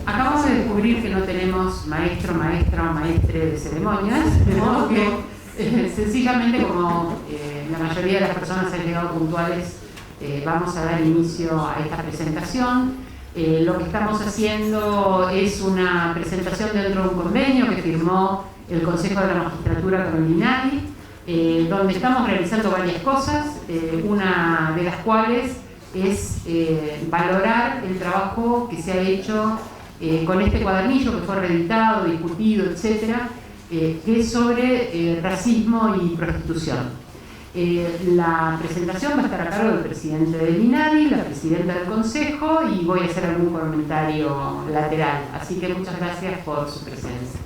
Acabamos de descubrir que no tenemos maestro, maestra o maestre de ceremonias, de modo que sencillamente como la mayoría de las personas han llegado puntuales, vamos a dar inicio a esta presentación. Lo que estamos haciendo es una presentación dentro de un convenio que firmó el Consejo de la Magistratura con el INADI, donde estamos realizando varias cosas, una de las cuales es valorar el trabajo que se ha hecho con este cuadernillo que fue reeditado, discutido, etcétera, que es sobre racismo y prostitución. La presentación va a estar a cargo del presidente del INADI, la presidenta del Consejo, y voy a hacer algún comentario lateral. Así que muchas gracias por su presencia.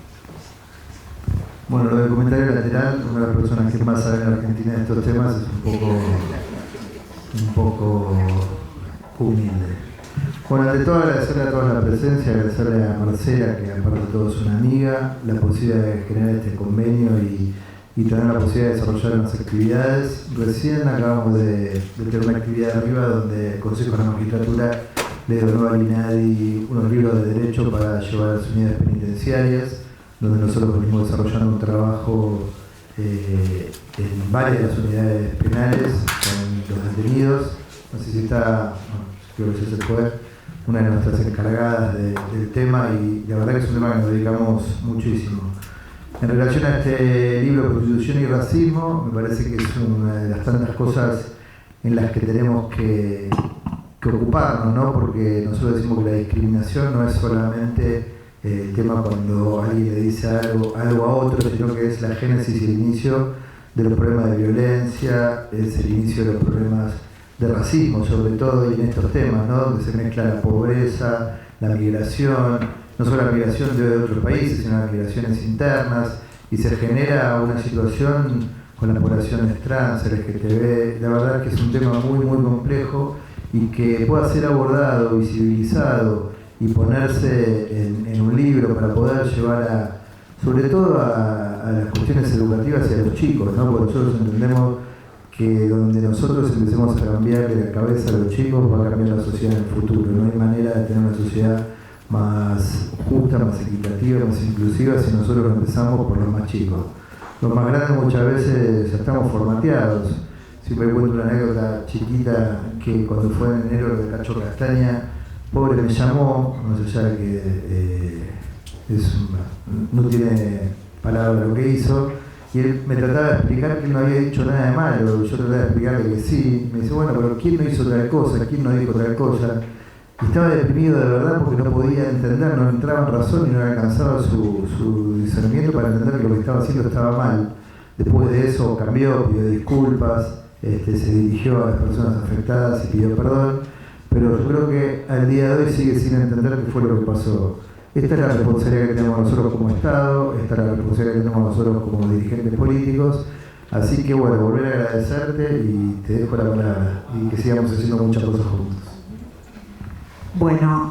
Bueno, lo del comentario lateral, una de las personas que más sabe en Argentina de estos temas, es un poco humilde. Bueno, ante todo agradecerle a todos la presencia, agradecerle a Marcela, que aparte de todo es una amiga, la posibilidad de generar este convenio y tener la posibilidad de desarrollar unas actividades. Recién acabamos de tener una actividad arriba donde el Consejo de la Magistratura le donó al INADI unos libros de derecho para llevar a las unidades penitenciarias, donde nosotros venimos desarrollando un trabajo en varias de las unidades penales con los detenidos. No sé si está, creo que ya se fue, una de nuestras encargadas del tema, y la verdad que es un tema que nos dedicamos muchísimo. En relación a este libro, Prostitución y Racismo, me parece que es una de las tantas cosas en las que tenemos que ocuparnos, ¿no? Porque nosotros decimos que la discriminación no es solamente el tema cuando alguien le dice algo a otro, sino que es la génesis y el inicio de los problemas de violencia, es el inicio de los problemas de racismo, sobre todo, y en estos temas, ¿no? Donde se mezcla la pobreza, la migración, no solo la migración de otros países, sino las migraciones internas, y se genera una situación con las poblaciones trans, LGTB. La verdad es que es un tema muy, muy complejo y que pueda ser abordado, visibilizado y ponerse en un libro para poder llevar sobre todo a las cuestiones educativas y a los chicos, ¿no? Porque nosotros entendemos que donde nosotros empecemos a cambiar de la cabeza a los chicos va a cambiar la sociedad en el futuro. No hay manera de tener una sociedad más justa, más equitativa, más inclusiva si nosotros empezamos por los más chicos. Los más grandes muchas veces ya estamos formateados. Siempre cuento una anécdota chiquita que cuando fue en enero de Cacho Castaña, pobre me llamó, no sé ya que no tiene palabra lo que hizo, y él me trataba de explicar que él no había dicho nada de malo. Yo trataba de explicarle que sí. Me dice, bueno, pero ¿quién no hizo tal cosa? ¿Quién no dijo tal cosa? Y estaba deprimido de verdad porque no podía entender, no entraba en razón y no alcanzaba su discernimiento para entender que lo que estaba haciendo estaba mal. Después de eso cambió, pidió disculpas, se dirigió a las personas afectadas y pidió perdón, pero yo creo que al día de hoy sigue sin entender qué fue lo que pasó. Esta es la responsabilidad que tenemos nosotros como Estado, esta es la responsabilidad que tenemos nosotros como dirigentes políticos. Así que bueno, volver a agradecerte y te dejo la palabra y que sigamos haciendo muchas cosas juntos. Bueno,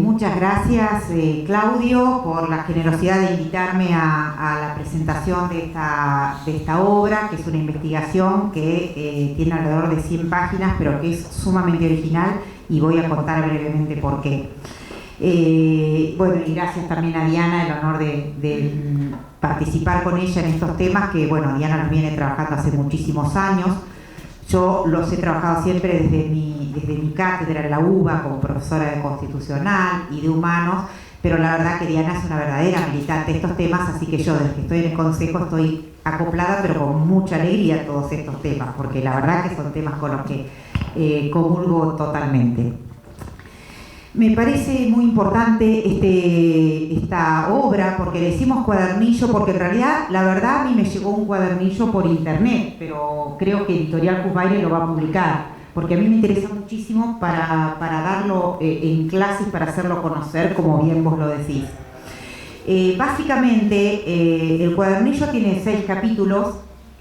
muchas gracias Claudio por la generosidad de invitarme a la presentación de esta obra, que es una investigación que tiene alrededor de 100 páginas, pero que es sumamente original y voy a contar brevemente por qué. Bueno, y gracias también a Diana, el honor de participar con ella en estos temas que, bueno, Diana los viene trabajando hace muchísimos años. Yo los he trabajado siempre desde mi cátedra en la UBA como profesora de Constitucional y de Humanos, pero la verdad que Diana es una verdadera militante de estos temas, así que yo desde que estoy en el Consejo estoy acoplada, pero con mucha alegría a todos estos temas, porque la verdad que son temas con los que comulgo totalmente. Me parece muy importante esta obra, porque decimos cuadernillo, porque en realidad, la verdad, a mí me llegó un cuadernillo por internet, pero creo que Editorial Cusbaire lo va a publicar, porque a mí me interesa muchísimo para darlo en clases, para hacerlo conocer, como bien vos lo decís. Básicamente, el cuadernillo tiene 6 capítulos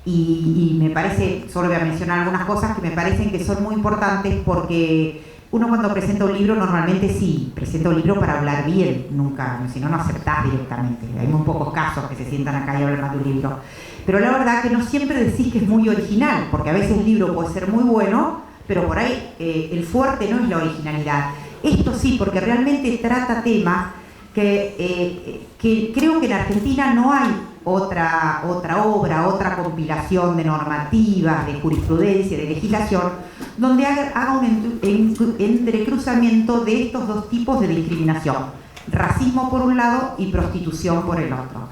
y me parece, solo voy a mencionar algunas cosas que me parecen que son muy importantes porque uno cuando presenta un libro normalmente sí, presenta un libro para hablar bien, nunca, si no, no aceptás directamente. Hay muy pocos casos que se sientan acá y hablan más de un libro. Pero la verdad que no siempre decís que es muy original, porque a veces el libro puede ser muy bueno, pero por ahí el fuerte no es la originalidad. Esto sí, porque realmente trata temas que creo que en Argentina no hay otra obra, otra compilación de normativas, de jurisprudencia, de legislación, donde haga un entrecruzamiento de estos dos tipos de discriminación, racismo por un lado y prostitución por el otro.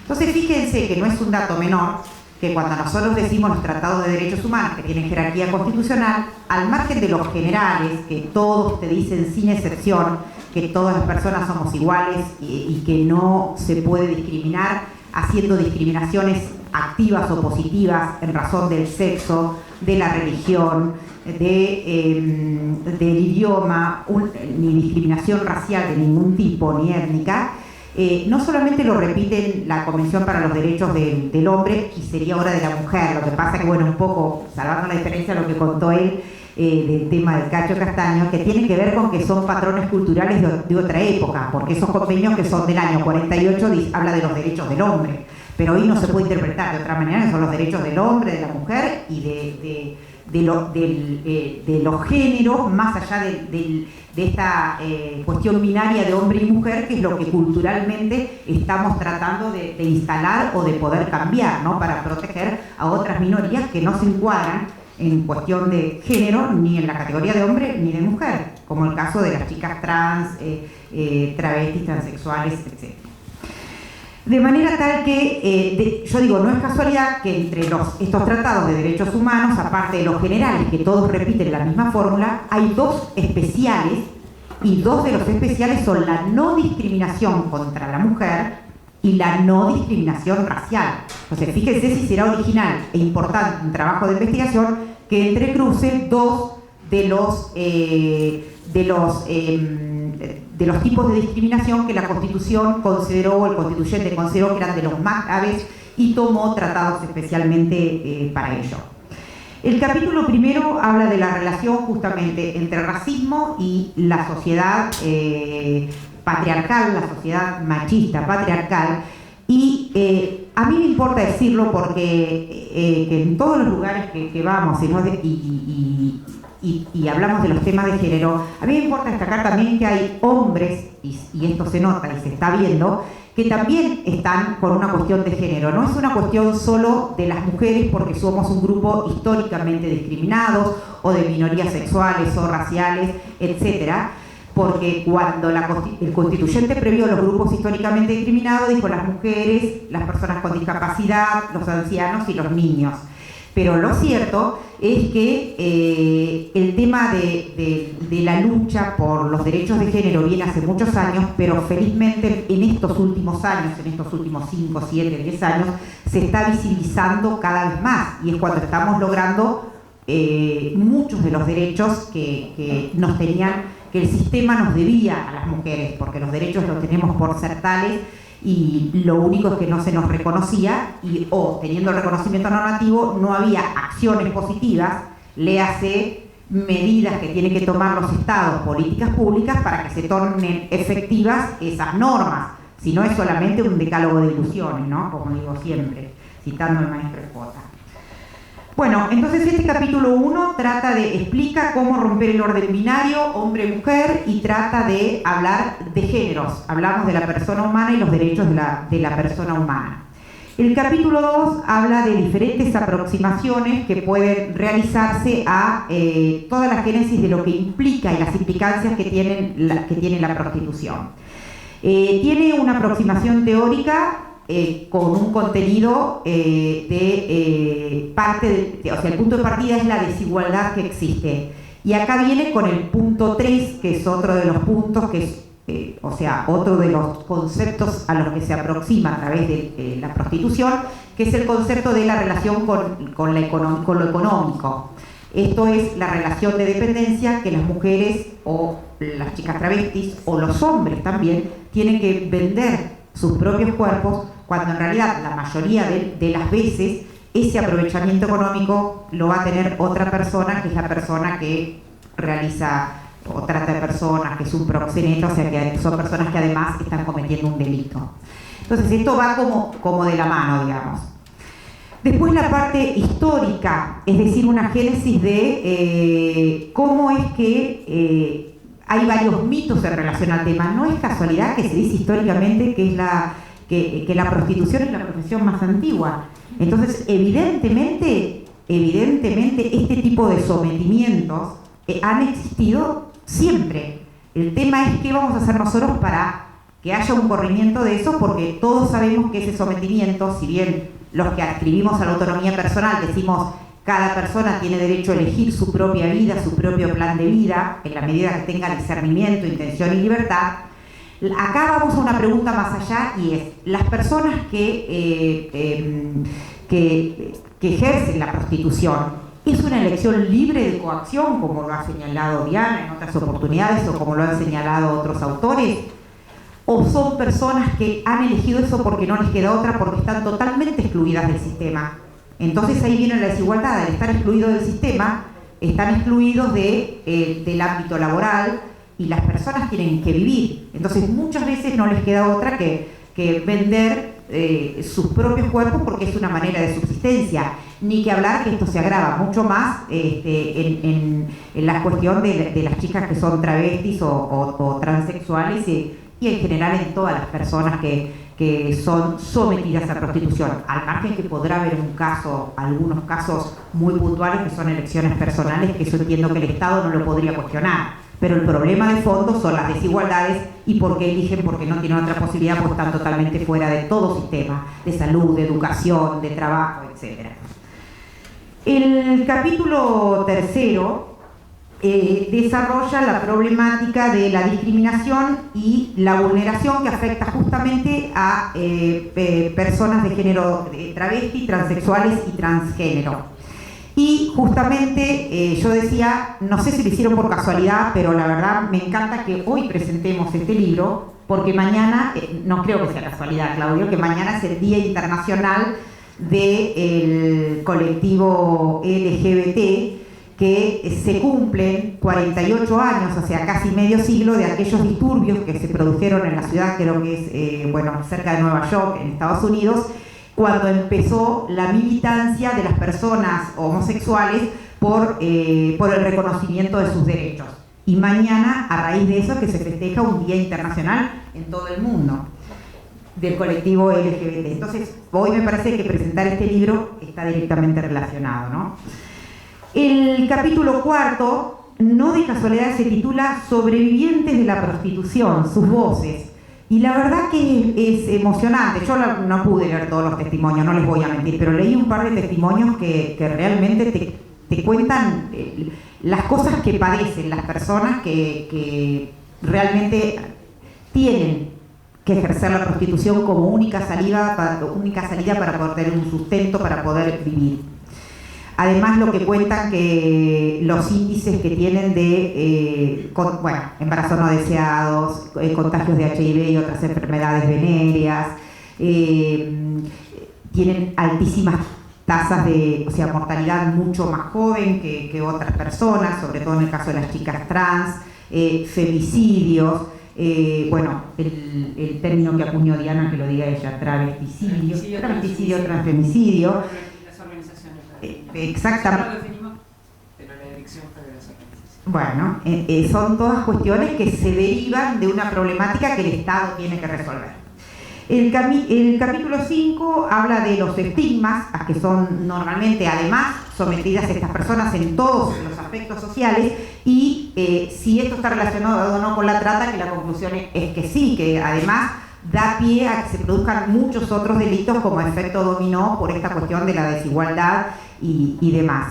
Entonces fíjense que no es un dato menor que cuando nosotros decimos los tratados de derechos humanos que tienen jerarquía constitucional, al margen de los generales, que todos te dicen sin excepción que todas las personas somos iguales y que no se puede discriminar haciendo discriminaciones activas o positivas en razón del sexo, de la religión, del idioma, ni discriminación racial de ningún tipo, ni étnica. No solamente lo repite la Convención para los Derechos del Hombre, y sería ahora de la mujer, lo que pasa que, bueno, un poco, salvando la diferencia de lo que contó él, del tema del Cacho Castaño, que tiene que ver con que son patrones culturales de otra época, porque esos convenios que son del año 48 habla de los derechos del hombre, pero hoy no se puede interpretar de otra manera, que son los derechos del hombre, de la mujer y de los géneros, más allá de esta cuestión binaria de hombre y mujer, que es lo que culturalmente estamos tratando de instalar o de poder cambiar, ¿no? Para proteger a otras minorías que no se encuadran en cuestión de género, ni en la categoría de hombre ni de mujer, como el caso de las chicas trans, travestis, transexuales, etc. De manera tal que, yo digo, no es casualidad que entre estos tratados de derechos humanos, aparte de los generales, que todos repiten la misma fórmula, hay 2 especiales, y 2 de los especiales son la no discriminación contra la mujer y la no discriminación racial. Entonces, fíjense si será original e importante un trabajo de investigación que entrecruce 2 de los tipos de discriminación que la Constitución consideró, o el constituyente consideró que eran de los más graves y tomó tratados especialmente para ello. El capítulo primero habla de la relación justamente entre racismo y la sociedad patriarcal, la sociedad machista, patriarcal, y a mí me importa decirlo porque que en todos los lugares que vamos y hablamos de los temas de género, a mí me importa destacar también que hay hombres, y esto se nota y se está viendo, que también están con una cuestión de género. No es una cuestión solo de las mujeres porque somos un grupo históricamente discriminados, o de minorías sexuales o raciales, etcétera, porque cuando el constituyente previó los grupos históricamente discriminados, dijo las mujeres, las personas con discapacidad, los ancianos y los niños. Pero lo cierto es que el tema de la lucha por los derechos de género viene hace muchos años, pero felizmente en estos últimos años, en estos últimos 5, 7, 10 años, se está visibilizando cada vez más, y es cuando estamos logrando muchos de los derechos que nos tenían, que el sistema nos debía a las mujeres, porque los derechos los tenemos por ser tales, y lo único es que no se nos reconocía, o teniendo el reconocimiento normativo no había acciones positivas, léase medidas que tienen que tomar los estados, políticas públicas para que se tornen efectivas esas normas, si no es solamente un decálogo de ilusiones, ¿no? Como digo siempre, citando al maestro Escota. Bueno, entonces este capítulo 1 explica cómo romper el orden binario, hombre-mujer, y trata de hablar de géneros. Hablamos de la persona humana y los derechos de la persona humana. El capítulo 2 habla de diferentes aproximaciones que pueden realizarse a toda la génesis de lo que implica y las implicancias que tiene la prostitución. Tiene una aproximación teórica con un contenido el punto de partida es la desigualdad que existe. Y acá viene con el punto 3, que es otro de los puntos, que es otro de los conceptos a los que se aproxima a través de la prostitución, que es el concepto de la relación con lo económico. Esto es la relación de dependencia que las mujeres o las chicas travestis o los hombres también tienen que vender sus propios cuerpos, cuando en realidad la mayoría de las veces ese aprovechamiento económico lo va a tener otra persona, que es la persona que realiza o trata de personas, que es un proxeneta, o sea que son personas que además están cometiendo un delito. Entonces esto va como de la mano, digamos. Después la parte histórica, es decir, una génesis de cómo es que hay varios mitos en relación al tema. No es casualidad que se dice históricamente que la prostitución es la profesión más antigua. Entonces, evidentemente este tipo de sometimientos han existido siempre. El tema es qué vamos a hacer nosotros para que haya un corrimiento de eso, porque todos sabemos que ese sometimiento, si bien los que adscribimos a la autonomía personal decimos cada persona tiene derecho a elegir su propia vida, su propio plan de vida, en la medida que tenga discernimiento, intención y libertad, acá vamos a una pregunta más allá, y es, las personas que ejercen la prostitución, ¿es una elección libre de coacción, como lo ha señalado Diana en otras oportunidades o como lo han señalado otros autores? ¿O son personas que han elegido eso porque no les queda otra, porque están totalmente excluidas del sistema? Entonces ahí viene la desigualdad. Al estar excluidos del sistema, están excluidos del ámbito laboral, y las personas tienen que vivir. Entonces muchas veces no les queda otra que vender sus propios cuerpos, porque es una manera de subsistencia. Ni que hablar que esto se agrava mucho más en la cuestión de las chicas que son travestis o transexuales, y en general en todas las personas que son sometidas a prostitución, al margen que podrá haber algunos casos muy puntuales que son elecciones personales, que yo entiendo que el Estado no lo podría cuestionar, pero el problema de fondo son las desigualdades y por qué eligen, porque no tienen otra posibilidad, pues están totalmente fuera de todo sistema de salud, de educación, de trabajo, etc. El capítulo 3 desarrolla la problemática de la discriminación y la vulneración que afecta justamente a personas de género travesti, transexuales y transgénero. Y justamente yo decía, no sé si lo hicieron por casualidad, pero la verdad me encanta que hoy presentemos este libro, porque mañana, no creo que sea casualidad, Claudio, que mañana es el Día Internacional del colectivo LGBT, que se cumplen 48 años, o sea, casi medio siglo, de aquellos disturbios que se produjeron en la ciudad, creo que es, cerca de Nueva York, en Estados Unidos, cuando empezó la militancia de las personas homosexuales por el reconocimiento de sus derechos. Y mañana, a raíz de eso, que se festeja un Día Internacional en todo el mundo del colectivo LGBT. Entonces, hoy me parece que presentar este libro está directamente relacionado, ¿no? El capítulo 4, no de casualidad, se titula Sobrevivientes de la prostitución, sus voces. Y la verdad que es emocionante. Yo no pude leer todos los testimonios, no les voy a mentir, pero leí un par de testimonios que realmente te cuentan las cosas que padecen las personas que realmente tienen que ejercer la prostitución como única salida para poder tener un sustento, para poder vivir. Además, lo que cuentan que los índices que tienen de embarazos no deseados, contagios de HIV y otras enfermedades venéreas, tienen altísimas tasas de mortalidad mucho más joven que otras personas, sobre todo en el caso de las chicas trans, femicidios, el término que acuñó Diana, que lo diga ella, travesticidio, transfemicidio. Exactamente. Ya lo definimos, pero la elección fue de las organizaciones. Bueno, son todas cuestiones que se derivan de una problemática que el Estado tiene que resolver. El capítulo 5 habla de los estigmas a que son normalmente además sometidas estas personas en todos los aspectos sociales y si esto está relacionado o no con la trata, que la conclusión es que sí, que además da pie a que se produzcan muchos otros delitos como efecto dominó por esta cuestión de la desigualdad y demás.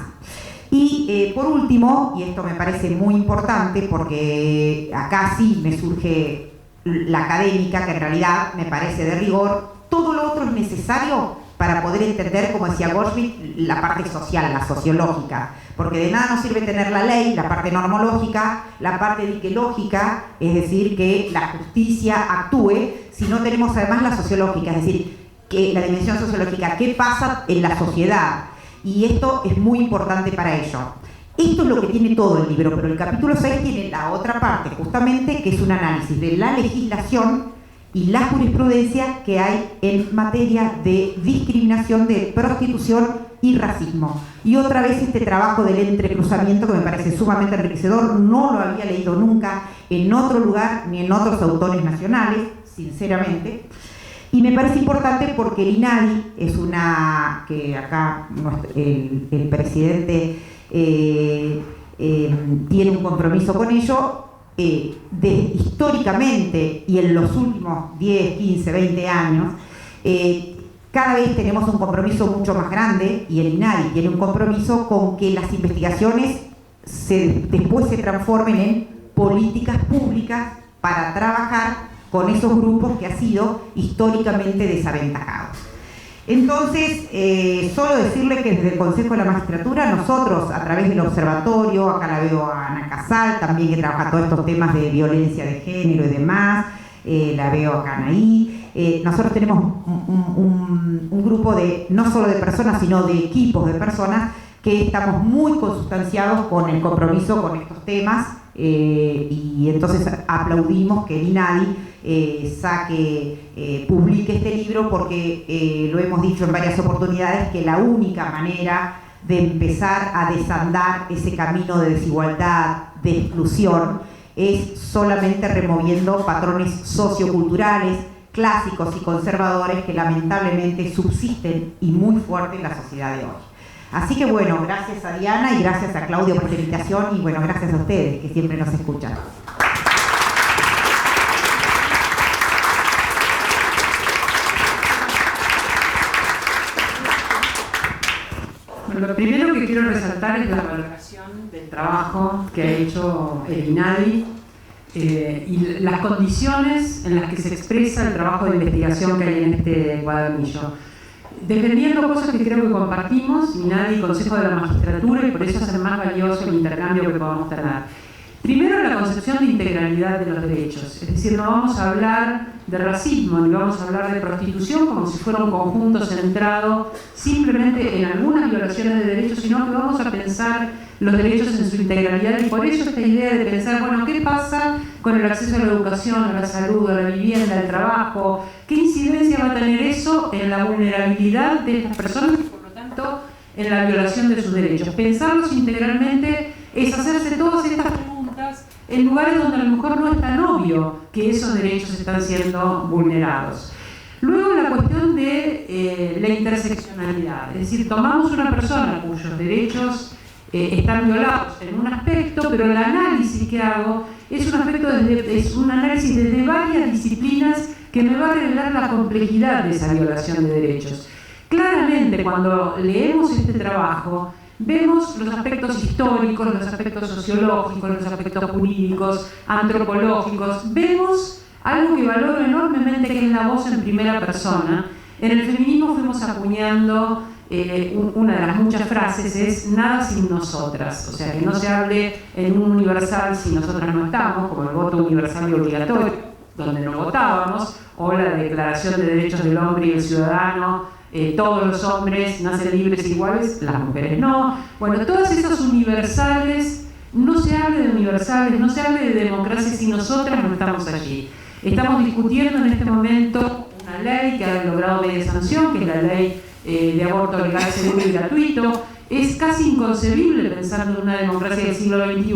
Y por último, y esto me parece muy importante porque acá sí me surge la académica, que en realidad me parece de rigor, todo lo otro es necesario para poder entender, como decía Goldschmidt, la parte social, la sociológica, porque de nada nos sirve tener la ley, la parte normológica, la parte diquelógica, es decir, que la justicia actúe, si no tenemos además la sociológica, es decir, que la dimensión sociológica, qué pasa en la sociedad, y esto es muy importante para ello. Esto es lo que tiene todo el libro, pero el capítulo 6 tiene la otra parte, justamente, que es un análisis de la legislación y la jurisprudencia que hay en materia de discriminación, de prostitución y racismo. Y otra vez este trabajo del entrecruzamiento que me parece sumamente enriquecedor, no lo había leído nunca en otro lugar ni en otros autores nacionales, sinceramente. Y me parece importante porque el INADI es una, que acá el presidente tiene un compromiso con ello, históricamente y en los últimos 10, 15, 20 años, cada vez tenemos un compromiso mucho más grande y el INADI tiene un compromiso con que las investigaciones después se transformen en políticas públicas para trabajar con esos grupos que han sido históricamente desaventajados. Entonces, solo decirle que desde el Consejo de la Magistratura, nosotros, a través del observatorio, acá la veo a Ana Casal, también que trabaja todos estos temas de violencia de género y demás, la veo acá Anaí, nosotros tenemos un grupo de, no solo de personas, sino de equipos de personas que estamos muy consustanciados con el compromiso con estos temas, y entonces aplaudimos que el INADI publique este libro porque lo hemos dicho en varias oportunidades que la única manera de empezar a desandar ese camino de desigualdad, de exclusión, es solamente removiendo patrones socioculturales clásicos y conservadores que lamentablemente subsisten y muy fuerte en la sociedad de hoy. Así que bueno, gracias a Diana y gracias a Claudio por la invitación y bueno, gracias a ustedes que siempre nos escuchan. Bueno, lo primero que quiero resaltar es la valoración del trabajo que ha hecho el INADI y las condiciones en las que se expresa el trabajo de investigación que hay en este cuadernillo. Defendiendo cosas que creo que compartimos, INADI y Consejo de la Magistratura, y por eso hace más valioso el intercambio que podamos tener. Primero, la concepción de integralidad de los derechos, es decir, no vamos a hablar de racismo, ni vamos a hablar de prostitución como si fuera un conjunto centrado simplemente en algunas violaciones de derechos, sino que vamos a pensar los derechos en su integralidad, y por eso esta idea de pensar, bueno, ¿qué pasa con el acceso a la educación, a la salud, a la vivienda, al trabajo? ¿Qué incidencia va a tener eso en la vulnerabilidad de estas personas y por lo tanto en la violación de sus derechos? Pensarlos integralmente es hacerse todas estas preguntas en lugares donde a lo mejor no es tan obvio que esos derechos están siendo vulnerados. Luego la cuestión de la interseccionalidad, es decir, tomamos una persona cuyos derechos están violados en un aspecto, pero el análisis que hago es un análisis desde varias disciplinas que me va a revelar la complejidad de esa violación de derechos. Claramente, cuando leemos este trabajo, vemos los aspectos históricos, los aspectos sociológicos, los aspectos jurídicos, antropológicos. Vemos algo que valoro enormemente, que es la voz en primera persona. En el feminismo fuimos acuñando una de las muchas frases es nada sin nosotras, o sea, que no se hable en un universal si nosotras no estamos, como el voto universal y obligatorio, donde no votábamos, o la Declaración de Derechos del Hombre y el Ciudadano, todos los hombres nacen libres e iguales, las mujeres no. Bueno, todos esos universales, no se hable de universales, no se hable de democracia si nosotras no estamos allí. Estamos discutiendo en este momento una ley que ha logrado media sanción, que es la ley de aborto legal, seguro y gratuito, Es casi inconcebible, pensando en una democracia del siglo XXI,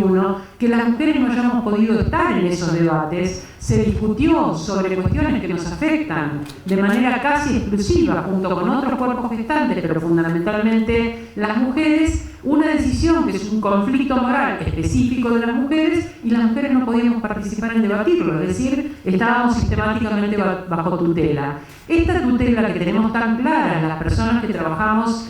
que las mujeres no hayamos podido estar en esos debates. Se discutió sobre cuestiones que nos afectan de manera casi exclusiva, junto con otros cuerpos gestantes, pero fundamentalmente las mujeres, una decisión que es un conflicto moral específico de las mujeres, y las mujeres no podíamos participar en debatirlo, es decir, estábamos sistemáticamente bajo tutela. Esta tutela que tenemos tan clara las personas que trabajamos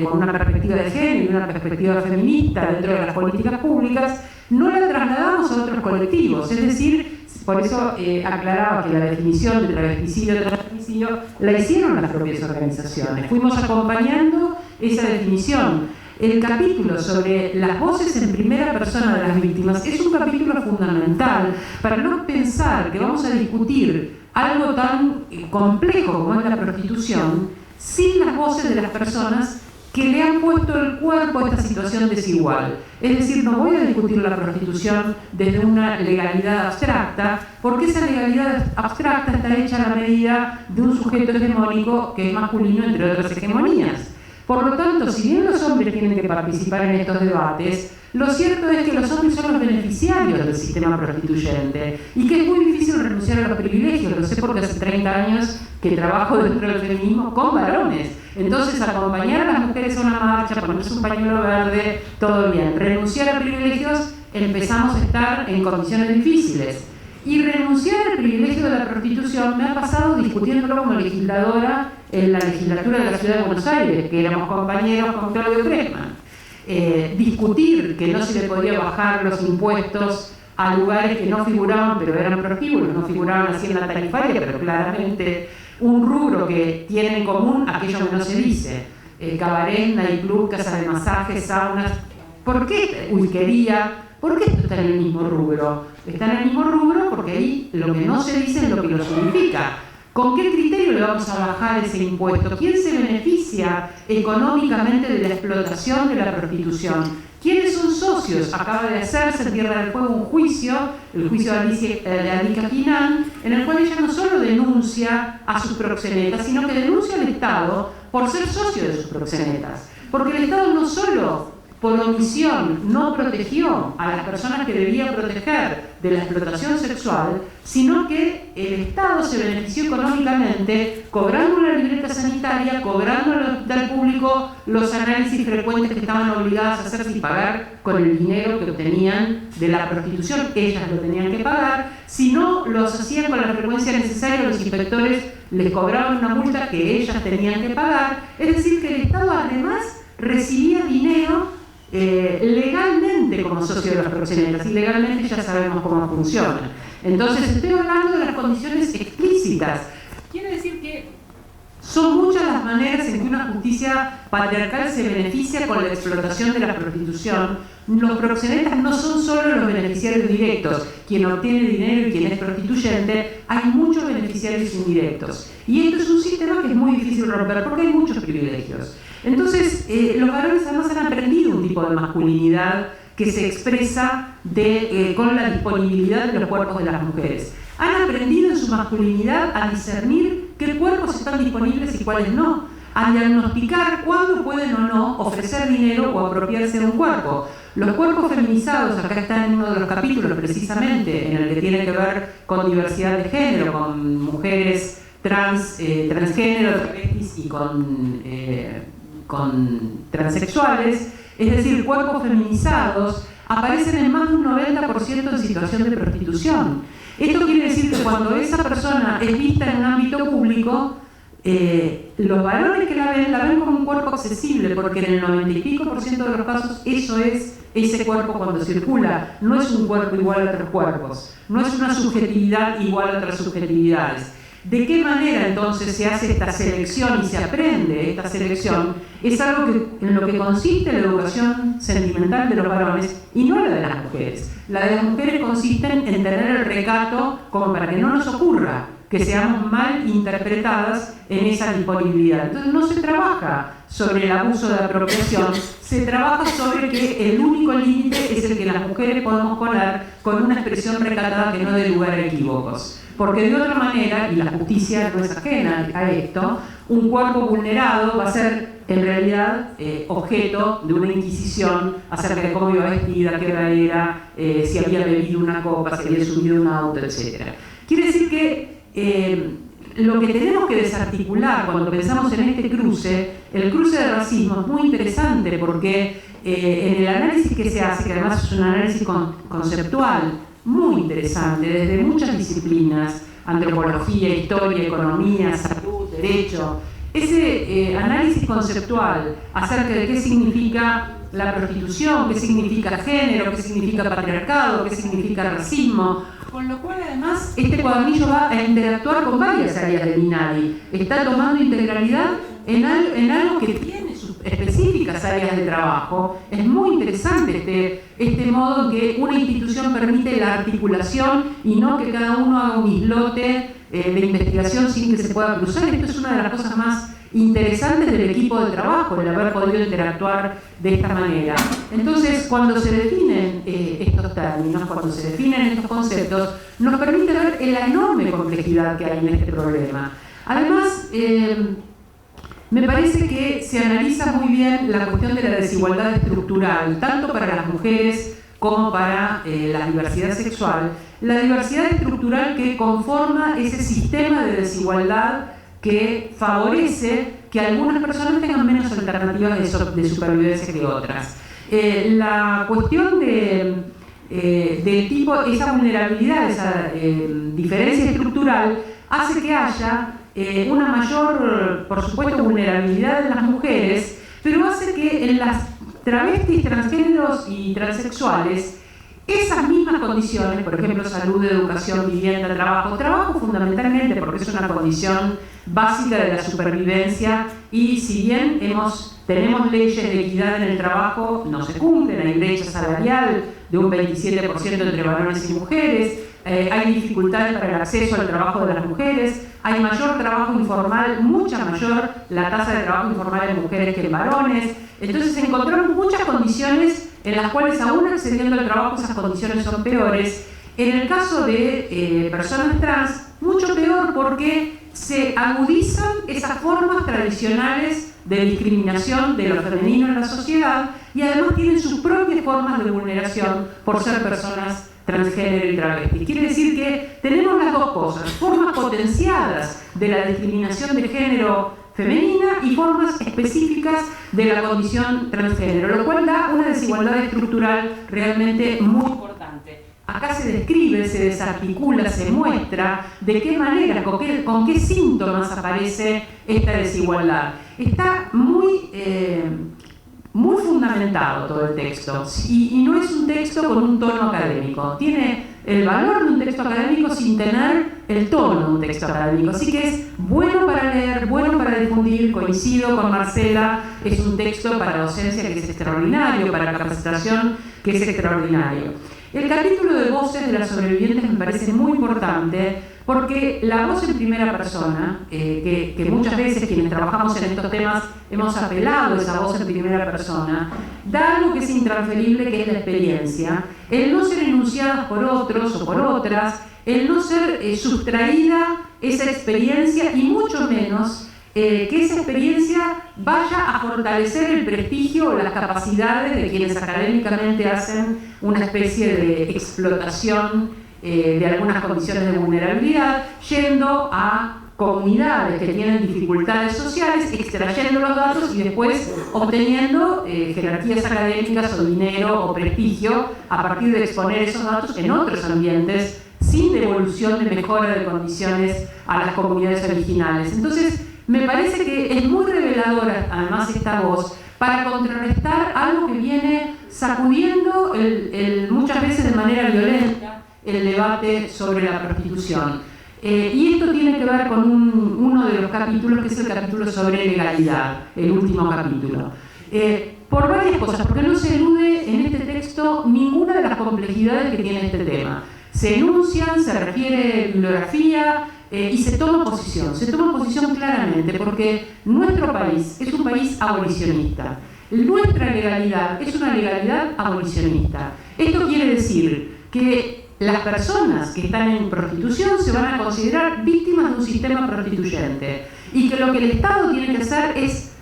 con una perspectiva de género y una perspectiva feminista dentro de las políticas públicas, no la trasladamos a otros colectivos. Es decir, por eso aclaraba que la definición de travesticidio y transfemicidio la hicieron las propias organizaciones. Fuimos acompañando esa definición. El capítulo sobre las voces en primera persona de las víctimas es un capítulo fundamental para no pensar que vamos a discutir algo tan complejo como es la prostitución sin las voces de las personas que le han puesto el cuerpo a esta situación desigual. Es decir, no voy a discutir la prostitución desde una legalidad abstracta, porque esa legalidad abstracta está hecha a la medida de un sujeto hegemónico que es masculino, entre otras hegemonías. Por lo tanto, si bien los hombres tienen que participar en estos debates, lo cierto es que los hombres son los beneficiarios del sistema prostituyente y que es muy difícil renunciar a los privilegios. Lo sé porque hace 30 años que trabajo dentro del feminismo con varones. Entonces, acompañar a las mujeres a una marcha, ponerse un pañuelo verde, todo bien. Renunciar a privilegios, empezamos a estar en condiciones difíciles. Y renunciar al privilegio de la prostitución me ha pasado discutiéndolo como legisladora en la legislatura de la Ciudad de Buenos Aires, que éramos compañeros con Claudio Gressman. Discutir que no se le podía bajar los impuestos a lugares que no figuraban, pero eran prostíbulos, no figuraban en la hacienda tarifaria, pero claramente un rubro que tiene en común aquello que no se dice. Cabaret, nightclub, casas de masajes, saunas. ¿Por qué whiskería? ¿Por qué esto está en el mismo rubro? Está en el mismo rubro porque ahí lo que no se dice es lo que lo significa. ¿Con qué criterio le vamos a bajar ese impuesto? ¿Quién se beneficia económicamente de la explotación de la prostitución? ¿Quiénes son socios? Acaba de hacerse en Tierra del Fuego un juicio, el juicio de Alicia Quinan, en el cual ella no solo denuncia a sus proxenetas, sino que denuncia al Estado por ser socio de sus proxenetas. Porque el Estado no solo por omisión no protegió a las personas que debía proteger de la explotación sexual, sino que el Estado se benefició económicamente cobrando una libreta sanitaria, cobrando al hospital público los análisis frecuentes que estaban obligadas a hacer sin pagar con el dinero que obtenían de la prostitución. Ellas lo tenían que pagar. Si no los hacían con la frecuencia necesaria, los inspectores les cobraban una multa que ellas tenían que pagar. Es decir, que el Estado además recibía dinero legalmente como socio de las proxenetas, y legalmente ya sabemos cómo funciona. Entonces estoy hablando de las condiciones explícitas. Quiere decir que son muchas las maneras en que una justicia patriarcal se beneficia con la explotación de la prostitución. Los proxenetas no son solo los beneficiarios directos, quien obtiene dinero y quien es prostituyente, hay muchos beneficiarios indirectos. Y esto es un sistema que es muy difícil romper porque hay muchos privilegios. Entonces, los varones además han aprendido un tipo de masculinidad que se expresa con la disponibilidad de los cuerpos de las mujeres. Han aprendido en su masculinidad a discernir qué cuerpos están disponibles y cuáles no, a diagnosticar cuándo pueden o no ofrecer dinero o apropiarse de un cuerpo. Los cuerpos feminizados, acá están en uno de los capítulos precisamente, en el que tiene que ver con diversidad de género, con mujeres transgénero, travestis y con transexuales, es decir, cuerpos feminizados, aparecen en más de un 90% en situación de prostitución. Esto quiere decir que cuando esa persona es vista en un ámbito público, los varones que la ven como un cuerpo accesible, porque en el 90 y pico % de los casos eso es ese cuerpo cuando circula. No es un cuerpo igual a otros cuerpos, no es una subjetividad igual a otras subjetividades. ¿De qué manera entonces se hace esta selección y se aprende esta selección? Es algo en lo que consiste la educación sentimental de los varones y no la de las mujeres. La de las mujeres consiste en tener el recato como para que no nos ocurra que seamos mal interpretadas en esa disponibilidad. Entonces no se trabaja sobre el abuso de apropiación, se trabaja sobre que el único límite es el que las mujeres podemos poner con una expresión recatada que no dé lugar a equívocos. Porque de otra manera, y la justicia no es ajena a esto, un cuerpo vulnerado va a ser en realidad objeto de una inquisición acerca de cómo iba vestida, qué hora era, si había bebido una copa, si había subido un auto, etc. Quiere decir que lo que tenemos que desarticular cuando pensamos en este cruce, el cruce de racismo es muy interesante porque en el análisis que se hace, que además es un análisis conceptual muy interesante, desde muchas disciplinas, antropología, historia, economía, salud, derecho, ese análisis conceptual acerca de qué significa la prostitución, qué significa género, qué significa patriarcado, qué significa racismo, con lo cual además este cuadernillo va a interactuar con varias áreas de Minari, está tomando integralidad en algo que tiene sus específicas áreas de trabajo. Es muy interesante este modo en que una institución permite la articulación y no que cada uno haga un islote de investigación sin que se pueda cruzar. Esto es una de las cosas más interesantes del equipo de trabajo, el haber podido interactuar de esta manera. Entonces, cuando se definen estos términos, cuando se definen estos conceptos, nos permite ver la enorme complejidad que hay en este problema. Además, me parece que se analiza muy bien la cuestión de la desigualdad estructural, tanto para las mujeres como para la diversidad sexual, la diversidad estructural que conforma ese sistema de desigualdad que favorece que algunas personas tengan menos alternativas de supervivencia que otras. La cuestión del tipo, esa vulnerabilidad, esa diferencia estructural, hace que haya una mayor, por supuesto, vulnerabilidad de las mujeres, pero hace que en las travestis, transgéneros y transexuales esas mismas condiciones, por ejemplo, salud, educación, vivienda, trabajo fundamentalmente porque es una condición básica de la supervivencia, y si bien tenemos leyes de equidad en el trabajo, no se cumplen, hay brecha salarial de un 27% entre varones y mujeres, hay dificultades para el acceso al trabajo de las mujeres, hay mayor trabajo informal, mucha mayor la tasa de trabajo informal en mujeres que en varones. Entonces encontramos muchas condiciones en las cuales, aún accediendo al trabajo, esas condiciones son peores. En el caso de personas trans, mucho peor, porque se agudizan esas formas tradicionales de discriminación de lo femenino en la sociedad, y además tienen sus propias formas de vulneración por ser personas transgénero y travesti. Quiere decir que tenemos las dos cosas: formas potenciadas de la discriminación de género femenina y formas específicas de la condición transgénero, lo cual da una desigualdad estructural realmente muy importante. Acá se describe, se desarticula, se muestra de qué manera, con qué síntomas aparece esta desigualdad. Está muy fundamentado todo el texto, y no es un texto con un tono académico. Tiene el valor de un texto académico sin tener el tono de un texto académico. Así que es bueno para leer, bueno para difundir. Coincido con Marcela, es un texto para docencia que es extraordinario, para capacitación que es extraordinario. El capítulo de voces de las sobrevivientes me parece muy importante, porque la voz en primera persona, que muchas veces quienes trabajamos en estos temas hemos apelado a esa voz en primera persona, da algo que es intransferible, que es la experiencia, el no ser enunciadas por otros o por otras, el no ser sustraída esa experiencia, y mucho menos que esa experiencia vaya a fortalecer el prestigio o las capacidades de quienes académicamente hacen una especie de explotación de algunas condiciones de vulnerabilidad, yendo a comunidades que tienen dificultades sociales, extrayendo los datos y después obteniendo jerarquías académicas o dinero o prestigio a partir de exponer esos datos en otros ambientes sin devolución de mejora de condiciones a las comunidades originales. Entonces, me parece que es muy reveladora, además, esta voz para contrarrestar algo que viene sacudiendo muchas veces de manera violenta el debate sobre la prostitución. Y esto tiene que ver con uno de los capítulos, que es el capítulo sobre legalidad, el último capítulo. Por varias cosas, porque no se elude en este texto ninguna de las complejidades que tiene este tema. Se enuncian, se refiere bibliografía, y se toma posición claramente, porque nuestro país es un país abolicionista. Nuestra legalidad es una legalidad abolicionista. Esto quiere decir que las personas que están en prostitución se van a considerar víctimas de un sistema prostituyente, y que lo que el Estado tiene que hacer es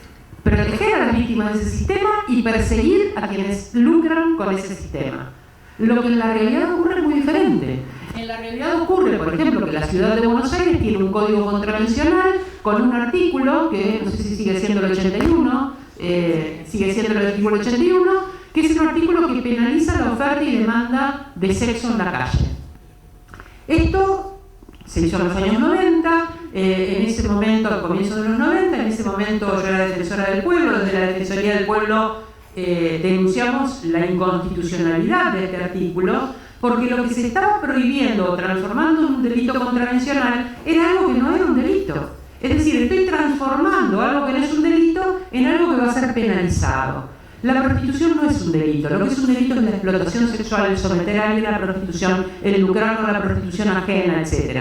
proteger a las víctimas de ese sistema y perseguir a quienes lucran con ese sistema. Lo que en la realidad ocurre es muy diferente. En la realidad ocurre, por ejemplo, que la ciudad de Buenos Aires tiene un código contravencional con un artículo, que no sé si sigue siendo el 81, sigue siendo el artículo 81, que es un artículo que penaliza la oferta y demanda de sexo en la calle. Esto se hizo en los años 90, en ese momento, al comienzo de los 90, en ese momento yo era defensora del pueblo, desde la Defensoría del Pueblo denunciamos la inconstitucionalidad de este artículo, porque lo que se estaba prohibiendo o transformando en un delito contravencional era algo que no era un delito. Es decir, estoy transformando algo que no es un delito en algo que va a ser penalizado. La prostitución no es un delito, lo que es un delito es la explotación sexual, el someter a alguien a la prostitución, el lucrar con la prostitución ajena, etc.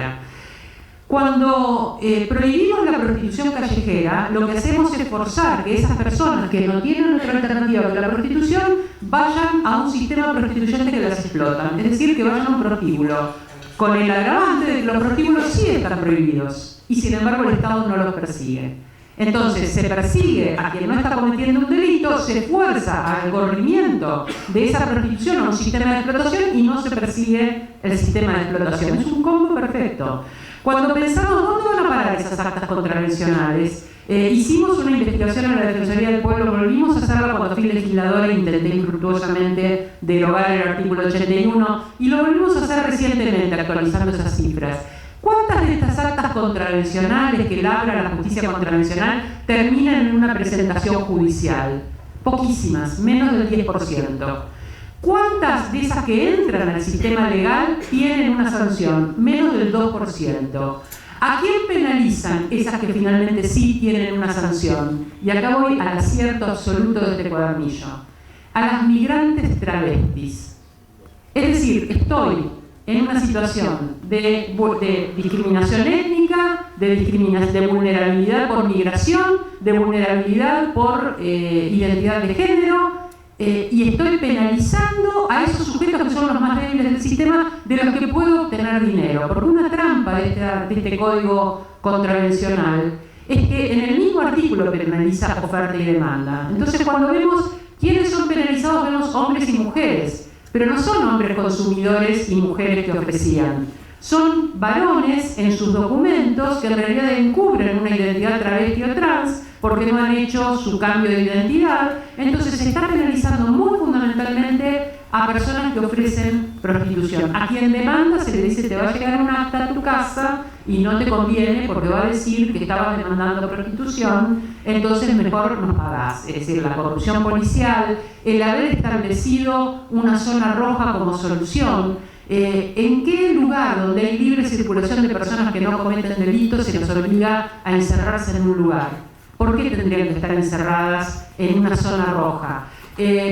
Cuando prohibimos la prostitución callejera, lo que hacemos es forzar que esas personas que no tienen otra alternativa que la prostitución vayan a un sistema prostituyente que las explotan, es decir, que vayan a un prostíbulo, con el agravante de que los prostíbulos sí están prohibidos y sin embargo el Estado no los persigue. Entonces se persigue a quien no está cometiendo un delito, se fuerza al corrimiento de esa prostitución a un sistema de explotación y no se persigue el sistema de explotación. Es un combo perfecto. Cuando pensamos dónde van a parar esas actas contravencionales, hicimos una investigación en la Defensoría del Pueblo, volvimos a hacerla cuando fui legisladora e intenté infructuosamente derogar el artículo 81 y lo volvimos a hacer recientemente actualizando esas cifras. ¿Cuántas de estas actas contravencionales que labra la justicia contravencional terminan en una presentación judicial? Poquísimas, menos del 10%. ¿Cuántas de esas que entran al sistema legal tienen una sanción? Menos del 2%. ¿A quién penalizan esas que finalmente sí tienen una sanción? Y acá voy al acierto absoluto de este cuadernillo. A las migrantes travestis. Es decir, estoy en una situación de discriminación étnica, de vulnerabilidad por migración, de vulnerabilidad por identidad de género, y estoy penalizando a esos sujetos que son los más débiles del sistema, de los que puedo obtener dinero. Porque una trampa de este código contravencional es que en el mismo artículo penaliza oferta y demanda. Entonces cuando vemos quiénes son penalizados, vemos hombres y mujeres, pero no son hombres consumidores y mujeres que ofrecían. Son varones en sus documentos que en realidad encubren una identidad travesti o trans porque no han hecho su cambio de identidad. Entonces se está penalizando muy fundamentalmente a personas que ofrecen prostitución. A quien demanda se le dice: te va a llegar un acta a tu casa y no te conviene porque va a decir que estabas demandando prostitución, entonces mejor nos pagás. Es decir, la corrupción policial, el haber establecido una zona roja como solución. ¿En qué lugar donde hay libre circulación de personas que no cometen delitos se les obliga a encerrarse en un lugar? ¿Por qué tendrían que estar encerradas en una zona roja?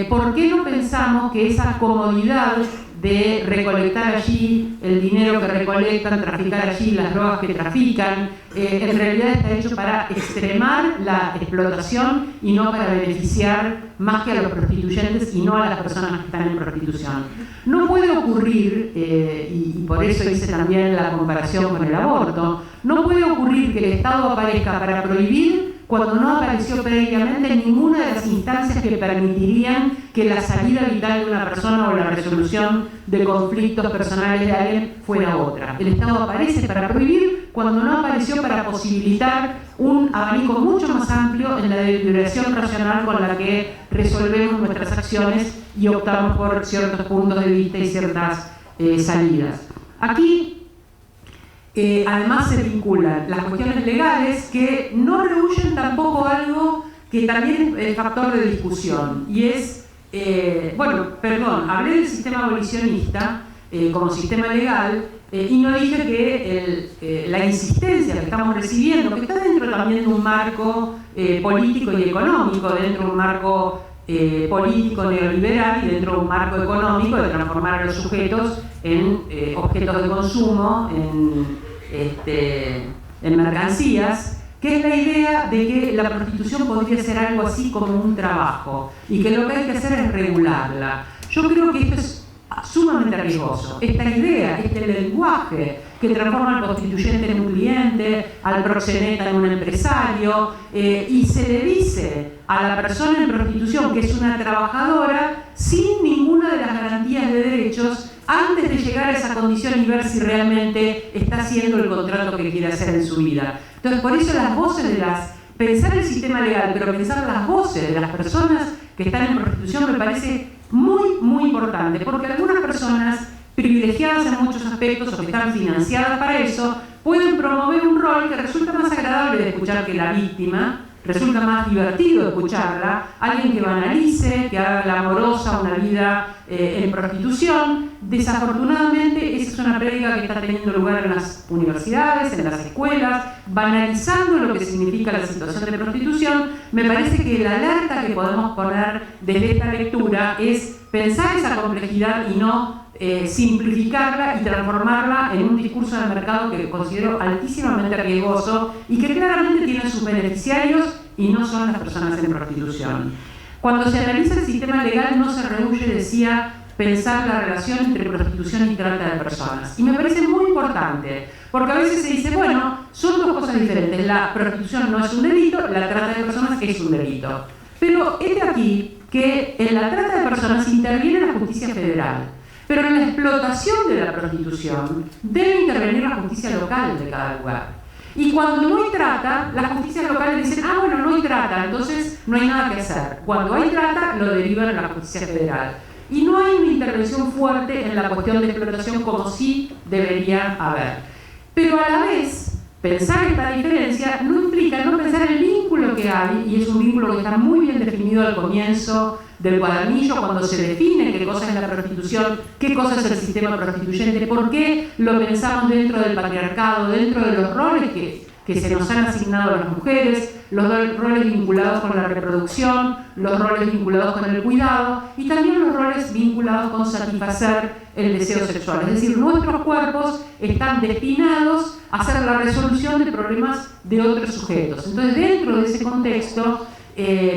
¿Por qué no pensamos que esa comodidad de recolectar allí el dinero que recolectan, traficar allí las drogas que trafican, en realidad está hecho para extremar la explotación y no para beneficiar más que a los prostituyentes y no a las personas que están en prostitución? No puede ocurrir, y por eso hice también la comparación con el aborto, no puede ocurrir que el Estado aparezca para prohibir cuando no apareció previamente ninguna de las instancias que permitirían que la salida vital de una persona o la resolución de conflictos personales de alguien fuera otra. El Estado aparece para prohibir cuando no apareció para posibilitar un abanico mucho más amplio en la deliberación racional con la que resolvemos nuestras acciones y optamos por ciertos puntos de vista y ciertas salidas. Aquí además se vinculan las cuestiones legales que no rehuyen tampoco algo que también es factor de discusión, y es, hablé del sistema abolicionista como sistema legal y no dije que la insistencia que estamos recibiendo, que está dentro también de un marco político y económico, dentro de un marco político neoliberal y dentro de un marco económico de transformar a los sujetos en objetos de consumo, en mercancías, que es la idea de que la prostitución podría ser algo así como un trabajo y que lo que hay que hacer es regularla. Yo creo que esto es sumamente riesgoso. Esta idea, este lenguaje que transforma al prostituyente en un cliente, al proxeneta en un empresario, y se le dice a la persona en prostitución que es una trabajadora sin ninguna de las garantías de derechos antes de llegar a esa condición y ver si realmente está haciendo el contrato que quiere hacer en su vida. Entonces, por eso las voces de pensar el sistema legal, pero pensar las voces de las personas que están en prostitución me parece muy, muy importante, porque algunas personas privilegiadas en muchos aspectos o que están financiadas para eso, pueden promover un rol que resulta más agradable de escuchar que la víctima, resulta más divertido escucharla, alguien que banalice, que haga glamorosa una vida en prostitución. Desafortunadamente, esa es una práctica que está teniendo lugar en las universidades, en las escuelas, banalizando lo que significa la situación de prostitución. Me parece que la alerta que podemos poner desde esta lectura es pensar esa complejidad y no simplificarla y transformarla en un discurso de mercado que considero altísimamente riesgoso y que claramente tiene sus beneficiarios y no son las personas en prostitución. Cuando se analiza el sistema legal no se rehúye, decía, pensar la relación entre prostitución y trata de personas. Y me parece muy importante, porque a veces se dice, bueno, son dos cosas diferentes. La prostitución no es un delito, la trata de personas es un delito. Pero es de aquí que en la trata de personas interviene la justicia federal. Pero en la explotación de la prostitución debe intervenir la justicia local de cada lugar. Y cuando no hay trata, las justicias locales dicen, bueno, no hay trata, entonces no hay nada que hacer. Cuando hay trata, lo derivan a la justicia federal. Y no hay una intervención fuerte en la cuestión de explotación como sí debería haber. Pero a la vez, pensar esta diferencia no implica no pensar el vínculo que hay, y es un vínculo que está muy bien definido al comienzo del cuadernillo, cuando se define qué cosa es la prostitución, qué cosa es el sistema prostituyente, por qué lo pensamos dentro del patriarcado, dentro de los roles que se nos han asignado a las mujeres, los roles vinculados con la reproducción, los roles vinculados con el cuidado y también los roles vinculados con satisfacer el deseo sexual. Es decir, nuestros cuerpos están destinados a hacer la resolución de problemas de otros sujetos. Entonces, dentro de ese contexto,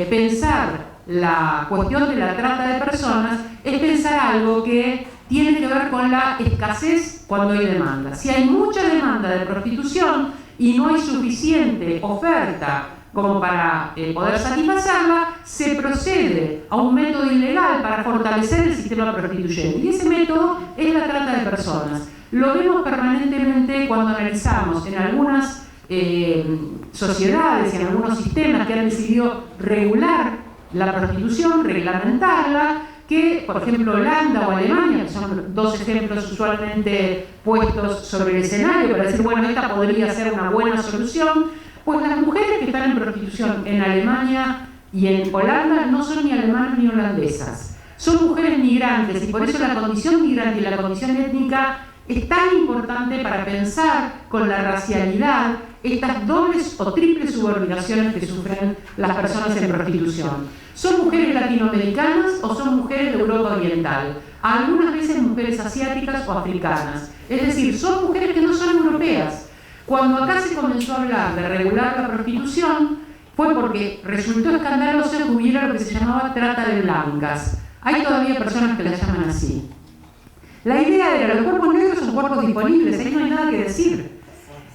pensar la cuestión de la trata de personas es pensar algo que tiene que ver con la escasez cuando hay demanda. Si hay mucha demanda de prostitución y no hay suficiente oferta como para poder satisfacerla, se procede a un método ilegal para fortalecer el sistema prostituyente. Y ese método es la trata de personas. Lo vemos permanentemente cuando analizamos en algunas sociedades y en algunos sistemas que han decidido regular la prostitución, reglamentarla, que, por ejemplo, Holanda o Alemania, que son dos ejemplos usualmente puestos sobre el escenario para decir, bueno, esta podría ser una buena solución, pues las mujeres que están en prostitución en Alemania y en Holanda no son ni alemanas ni holandesas, son mujeres migrantes, y por eso la condición migrante y la condición étnica es tan importante para pensar con la racialidad estas dobles o triples subordinaciones que sufren las personas en prostitución. ¿Son mujeres latinoamericanas o son mujeres de Europa Oriental? Algunas veces mujeres asiáticas o africanas. Es decir, son mujeres que no son europeas. Cuando acá se comenzó a hablar de regular la prostitución, fue porque resultó escandaloso que hubiera lo que se llamaba trata de blancas. Hay todavía personas que la llaman así. La idea era, los cuerpos negros son cuerpos disponibles, ahí no hay nada que decir.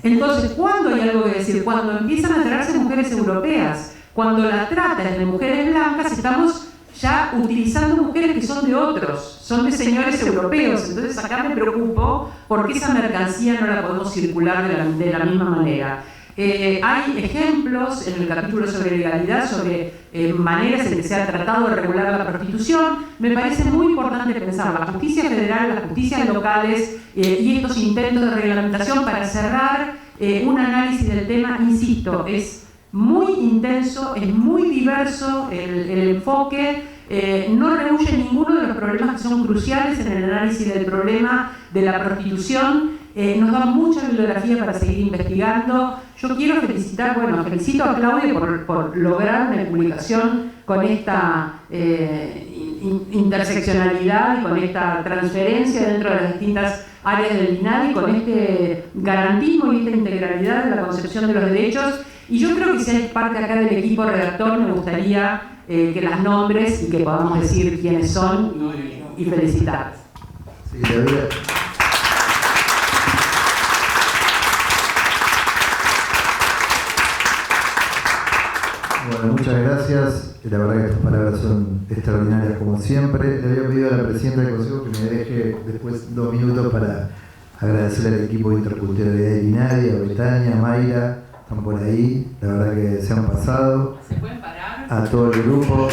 Entonces, ¿cuándo hay algo que decir? Cuando empiezan a traerse mujeres europeas. Cuando la trata es de mujeres blancas, estamos ya utilizando mujeres que son de otros, son de señores europeos. Entonces acá me preocupo porque esa mercancía no la podemos circular de la misma manera. Hay ejemplos en el capítulo sobre legalidad, sobre maneras en que se ha tratado de regular la prostitución. Me parece muy importante pensar la justicia federal, las justicias locales y estos intentos de reglamentación para cerrar un análisis del tema. Insisto, es muy intenso, es muy diverso el enfoque, no rehuye ninguno de los problemas que son cruciales en el análisis del problema de la prostitución. Nos da mucha bibliografía para seguir investigando. Yo quiero felicito a Claudia por lograr una publicación con esta interseccionalidad y con esta transferencia dentro de las distintas áreas del INADI, con este garantismo y esta integralidad de la concepción de los derechos. Y yo creo que si hay parte acá del equipo redactor, me gustaría que las nombres y que podamos decir quiénes son y felicitarles. Sí, Bueno, muchas gracias. La verdad que tus palabras son extraordinarias como siempre. Le había pedido a la presidenta del Consejo que me deje después 2 minutos para agradecerle al equipo de interculturalidad de INADI, a Betania, a Mayra, están por ahí. La verdad que se han pasado. ¿Se pueden parar? A todo el grupo.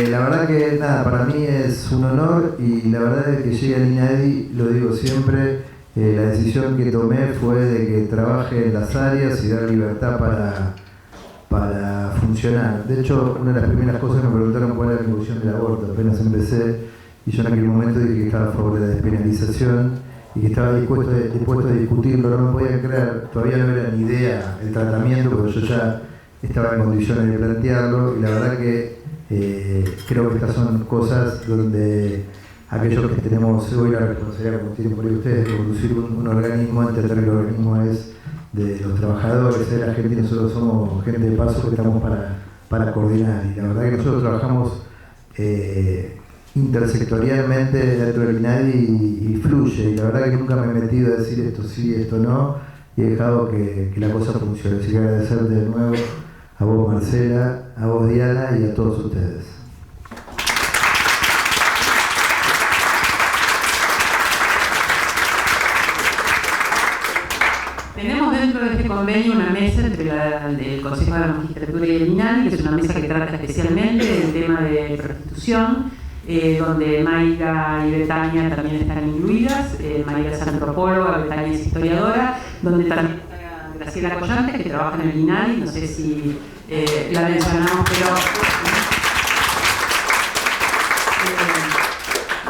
La verdad que nada, para mí es un honor y la verdad es que llegue al INADI, lo digo siempre, la decisión que tomé fue de que trabaje en las áreas y dar libertad para funcionar. De hecho, una de las primeras cosas que me preguntaron cuál era mi posición del aborto, apenas empecé, y yo en aquel momento dije que estaba a favor de la despenalización y que estaba dispuesto a discutirlo. No me podían creer, todavía no era ni idea el tratamiento, porque yo ya estaba en condiciones de plantearlo, y la verdad que creo que estas son cosas donde aquellos que tenemos hoy la responsabilidad, como tienen por ahí ustedes, de conducir un organismo, entender que el organismo es de los trabajadores de la gente, nosotros somos gente de paso que estamos para coordinar, y la verdad que nosotros trabajamos intersectorialmente dentro del INADI y fluye, y la verdad que nunca me he metido a decir esto sí, esto no, y he dejado que la cosa funcione. Así que agradecerte de nuevo a vos, Marcela, a vos, Diana, y a todos ustedes. Tenemos dentro de este convenio una mesa entre el Consejo de la Magistratura y el INADI, que es una mesa que trata especialmente del tema de prostitución, donde Mayra y Betania también están incluidas. Mayra es antropóloga, Betania es historiadora, donde también está Graciela Collantes, que trabaja en el INADI, no sé si la mencionamos, pero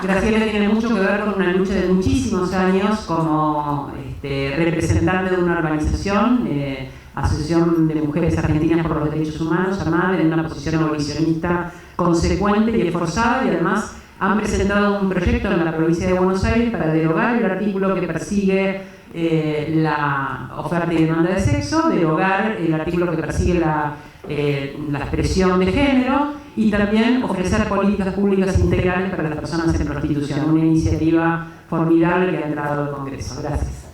Graciela tiene mucho que ver con una lucha de muchísimos años como representante de una organización, Asociación de Mujeres Argentinas por los Derechos Humanos, AMAD, en una posición abolicionista consecuente y esforzada, y además han presentado un proyecto en la provincia de Buenos Aires para derogar el artículo que persigue la oferta y demanda de sexo, derogar el artículo que persigue la expresión de género, y también ofrecer políticas públicas integrales para las personas en prostitución. Una iniciativa formidable que ha entrado al Congreso. Gracias.